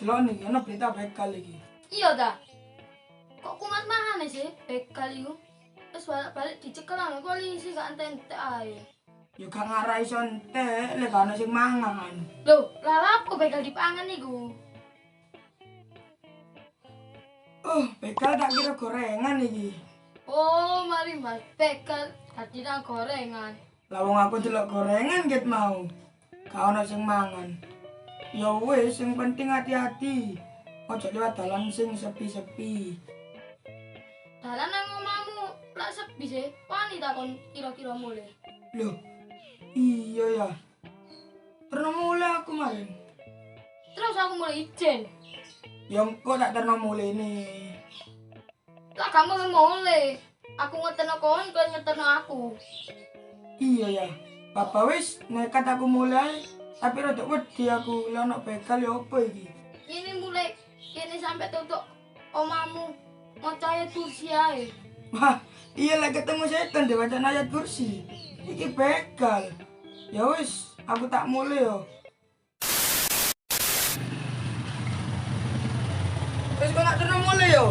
delok niki ana berita begal iki. Iya dah. Kok kumat mahane sih begal iku? Wis balik dicekel nang polisi gak entek ae. Ya gak ngarai iso entek lek gak ana sing mangan. Loh, lah apa begal dipangan iku? Begal tak kira gorengan iki. Oh, mari Mas, begal tadi nang gorengan. Lah wong aku delok gorengan ket mau. Gak ana sing mangan. Ya wis, sing penting hati-hati. Ojo lewat dalan sing sepi-sepi. Dalan nang omahmu lak sepi sih. Wani takon kira-kira mulai. Loh, iya ya. Terno mulai aku main. Terus aku mulai ijen. Ya engko tak terno mulai nih. Lah kamu mulai. Aku ngeterno kon ngeterno aku. Iya ya. Bapak wis nekat aku mulai. Tapi rada wedi aku lek ono begal ya opo iki? Ini mulai ini sampai tutup omahmu. Mau cahaya kursi ae. Wah, iya lek ketemu setan diwaca ayat kursi. Iki begal. Ya wis, aku tak mulai yo. Wis kok nak terus mulai yo.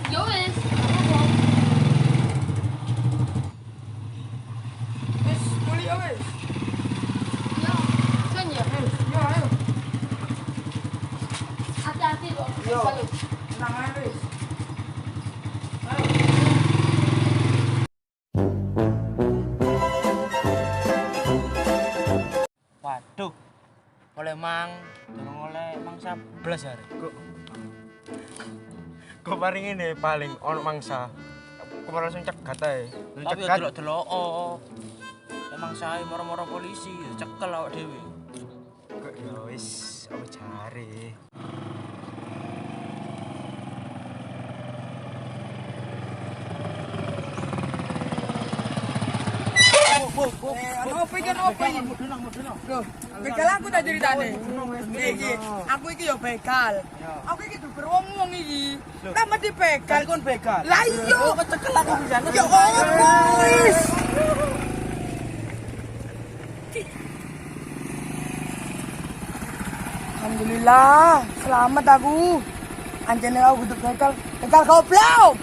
Yo wis. Wis mulai yo wis. Yo, kan ya. Yo ayo. Hati-hati kok. Yo. Kalau Tenang ae wis. Waduh, oleh durung oleh mangsa blas hari. Kok paling ini paling ono mangsa. Kok langsung cegat ae. Tapi ya delok-delok. Emang saya moro-moro polisi, cekel awak dhewe. Kok ya wis apa jare. Apa iki? Loh, begal aku tak ceritane. Iki, aku iki yo begal. Aku iki duber wong-wong iki. Lah mesti begal kon begal. Lah iya, Kecekel aku bisa. ya opo wis. Alhamdulillah, selamat aku. Anjene aku kudu begal. Begal goblok.